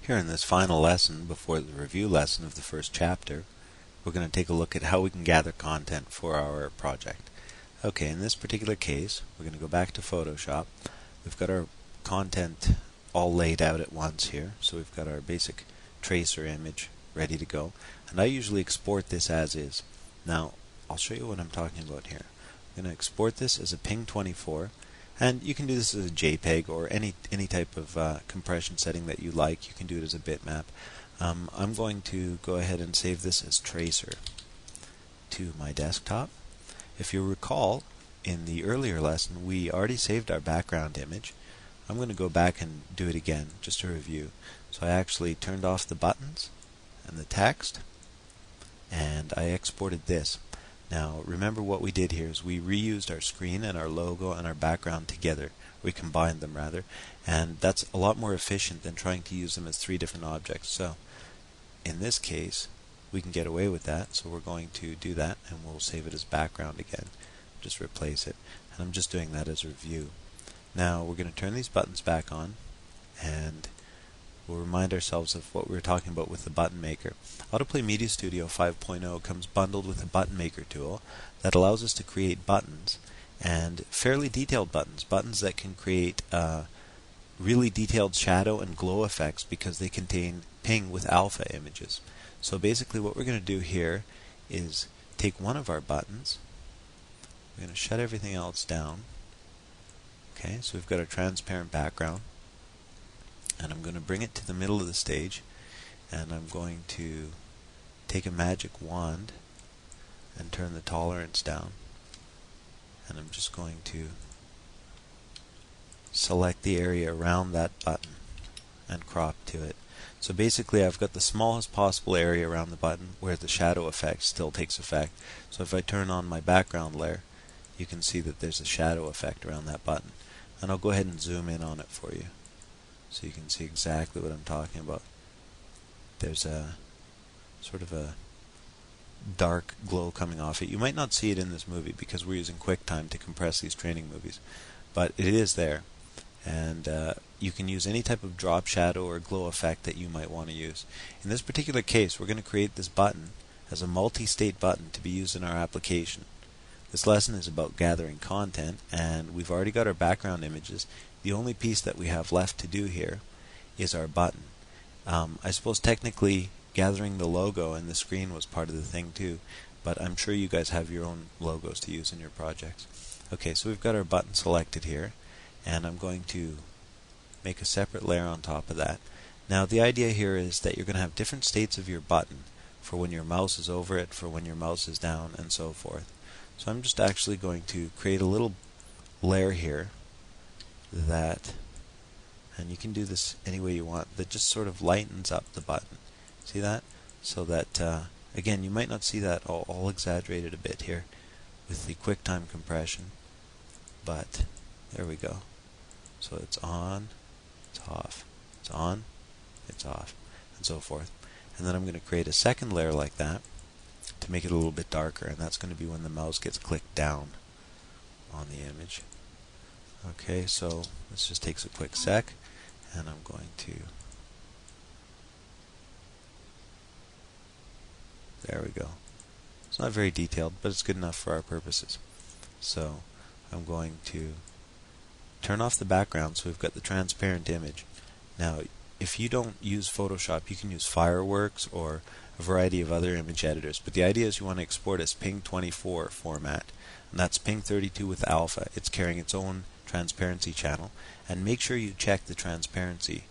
Here in this final lesson, before the review lesson of the first chapter, we're going to take a look at how we can gather content for our project. Okay, in this particular case, we're going to go back to Photoshop. We've got our content all laid out at once here. So we've got our basic tracer image ready to go. And I usually export this as is. Now, I'll show you what I'm talking about here. I'm going to export this as a ping24. And you can do this as a JPEG or any type of compression setting that you like. You can do it as a bitmap. I'm going to go ahead and save this as tracer to my desktop. If you recall, in the earlier lesson, we already saved our background image. I'm going to go back and do it again, just to review. So I actually turned off the buttons and the text, and I exported this. Now, remember what we did here is we reused our screen and our logo and our background together. We combined them, rather, and that's a lot more efficient than trying to use them as three different objects. So, in this case, we can get away with that, so we're going to do that, and we'll save it as background again. Just replace it. And I'm just doing that as a review. Now, we're going to turn these buttons back on, and we'll remind ourselves of what we were talking about with the button maker. AutoPlay Media Studio 5.0 comes bundled with a button maker tool that allows us to create buttons, and fairly detailed buttons that can create really detailed shadow and glow effects because they contain ping with alpha images. So basically what we're going to do here is take one of our buttons, we're going to shut everything else down. Okay, so we've got our transparent background, and I'm going to bring it to the middle of the stage, and I'm going to take a magic wand and turn the tolerance down, and I'm just going to select the area around that button and crop to it. So basically I've got the smallest possible area around the button where the shadow effect still takes effect. So if I turn on my background layer, you can see that there's a shadow effect around that button. And I'll go ahead and zoom in on it for you so you can see exactly what I'm talking about. There's a sort of a dark glow coming off it. You might not see it in this movie because we're using QuickTime to compress these training movies, but it is there. And you can use any type of drop shadow or glow effect that you might want to use. In this particular case, we're going to create this button as a multi-state button to be used in our application. This lesson is about gathering content, and we've already got our background images. The only piece that we have left to do here is our button. I suppose technically gathering the logo and the screen was part of the thing too, but I'm sure you guys have your own logos to use in your projects. Okay, so we've got our button selected here, and I'm going to make a separate layer on top of that. Now the idea here is that you're going to have different states of your button for when your mouse is over it, for when your mouse is down, and so forth. So I'm just actually going to create a little layer here that, and you can do this any way you want, that just sort of lightens up the button. See that? So that, again, you might not see that all exaggerated a bit here with the QuickTime compression, but there we go. So it's on, it's off, it's on, it's off, and so forth. And then I'm going to create a second layer like that to make it a little bit darker, and that's going to be when the mouse gets clicked down on the image. Okay, so this just takes a quick sec, and I'm going to, there we go. It's not very detailed, but it's good enough for our purposes. So I'm going to turn off the background so we've got the transparent image. Now, if you don't use Photoshop, you can use Fireworks or a variety of other image editors, but the idea is you want to export as ping24 format, and that's ping32 with alpha. It's carrying its own transparency channel, and make sure you check the transparency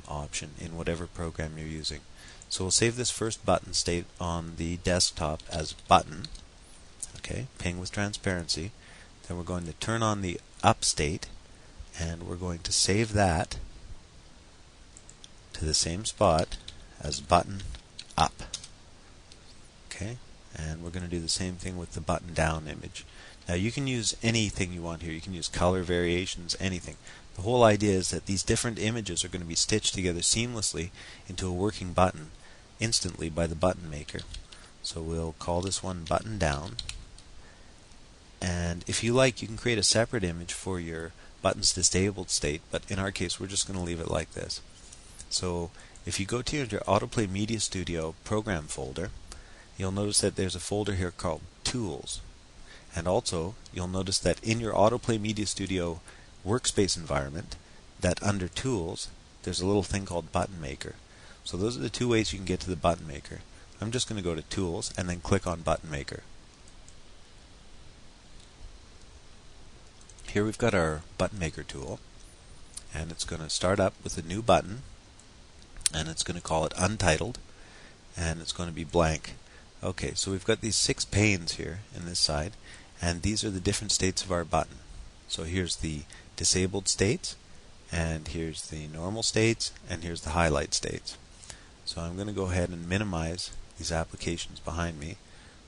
option in whatever program you're using. So we'll save this first button state on the desktop as button, okay, ping with transparency. Then we're going to turn on the up state, and we're going to save that to the same spot as button up. Okay, and we're going to do the same thing with the button down image. Now you can use anything you want here. You can use color variations, anything. The whole idea is that these different images are going to be stitched together seamlessly into a working button instantly by the button maker. So we'll call this one button down. And if you like, you can create a separate image for your buttons disabled state, but in our case we're just going to leave it like this. So if you go to your AutoPlay Media Studio program folder, you'll notice that there's a folder here called Tools. And also, you'll notice that in your AutoPlay Media Studio workspace environment, that under Tools, there's a little thing called Button Maker. So those are the two ways you can get to the Button Maker. I'm just going to go to Tools and then click on Button Maker. Here we've got our Button Maker tool, and it's going to start up with a new button, and it's going to call it Untitled, and it's going to be blank. Okay, so we've got these 6 panes here in this side, and these are the different states of our button. So here's the disabled states, and here's the normal states, and here's the highlight states. So I'm going to go ahead and minimize these applications behind me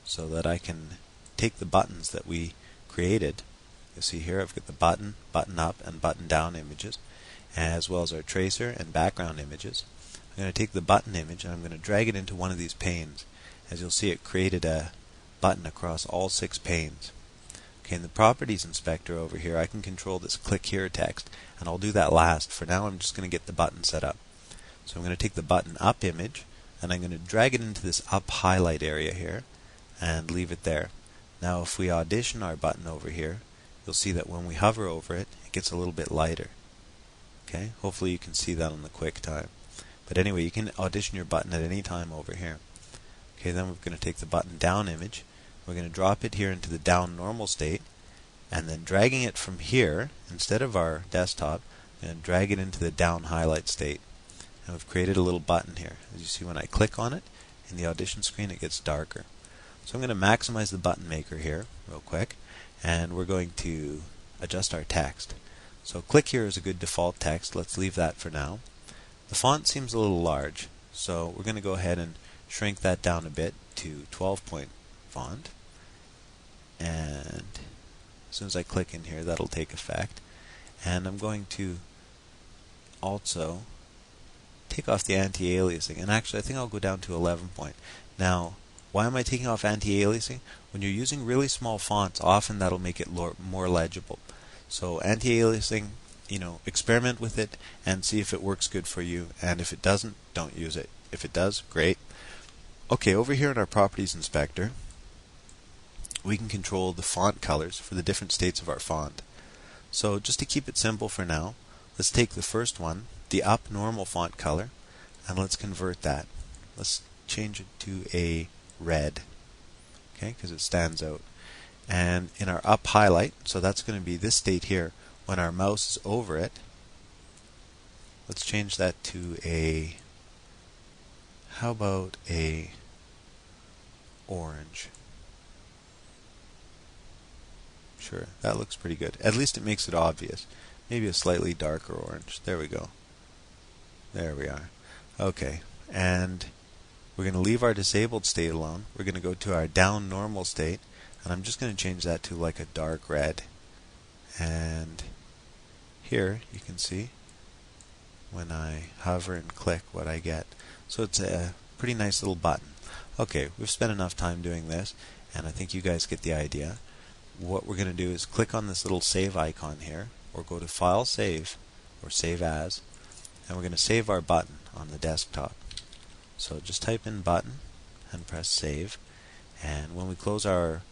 so that I can take the buttons that we created. You'll see here I've got the button, button up, and button down images, as well as our tracer and background images. I'm going to take the button image and I'm going to drag it into one of these panes. As you'll see, it created a button across all 6 panes. Okay, in the Properties Inspector over here, I can control this Click Here text, and I'll do that last. For now, I'm just going to get the button set up. So I'm going to take the button up image, and I'm going to drag it into this up highlight area here, and leave it there. Now, if we audition our button over here, you'll see that when we hover over it, it gets a little bit lighter. Okay, hopefully you can see that on the quick time. But anyway, you can audition your button at any time over here. Okay, then we're going to take the button down image. We're going to drop it here into the down normal state, and then dragging it from here, instead of our desktop, I'm going to drag it into the down highlight state. And we've created a little button here. As you see, when I click on it, in the audition screen it gets darker. So I'm going to maximize the button maker here real quick, and we're going to adjust our text. So Click Here is a good default text. Let's leave that for now. The font seems a little large, so we're going to go ahead and shrink that down a bit to 12-point font. And as soon as I click in here, that'll take effect. And I'm going to also take off the anti-aliasing. And actually, I think I'll go down to 11-point. Now, why am I taking off anti-aliasing? When you're using really small fonts, often that'll make it more legible. So anti-aliasing, experiment with it and see if it works good for you. And if it doesn't, don't use it. If it does, great. Okay, over here in our Properties Inspector, we can control the font colors for the different states of our font. So just to keep it simple for now, let's take the first one, the up normal font color, and let's convert that. Let's change it to a red, okay, because it stands out. And in our up highlight, so that's going to be this state here, when our mouse is over it, let's change that to a, how about a orange? Sure, that looks pretty good. At least it makes it obvious. Maybe a slightly darker orange. There we go. There we are. Okay, and we're going to leave our disabled state alone. We're going to go to our down normal state, and I'm just going to change that to like a dark red. And here you can see when I hover and click what I get. So it's a pretty nice little button. Okay, we've spent enough time doing this, and I think you guys get the idea. What we're going to do is click on this little save icon here, or go to File Save, or Save As, and we're going to save our button on the desktop. So just type in button and press save, and when we close our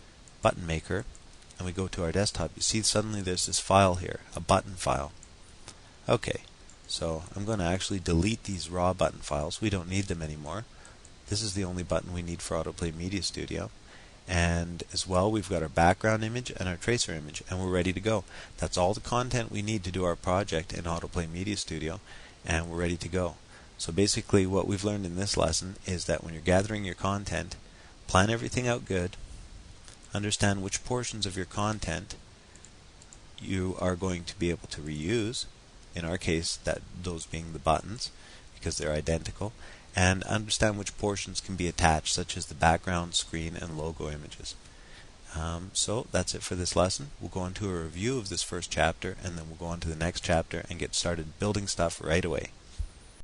button maker and we go to our desktop, you see suddenly there's this file here, a button file. Okay, so I'm going to actually delete these raw button files. We don't need them anymore. This is the only button we need for AutoPlay Media Studio. And as well, we've got our background image and our tracer image, and we're ready to go. That's all the content we need to do our project in AutoPlay Media Studio, and we're ready to go. So basically what we've learned in this lesson is that when you're gathering your content, plan everything out good, understand which portions of your content you are going to be able to reuse, in our case those being the buttons, because they're identical, and understand which portions can be attached, such as the background, screen, and logo images. So that's it for this lesson. We'll go into a review of this first chapter, and then we'll go on to the next chapter and get started building stuff right away.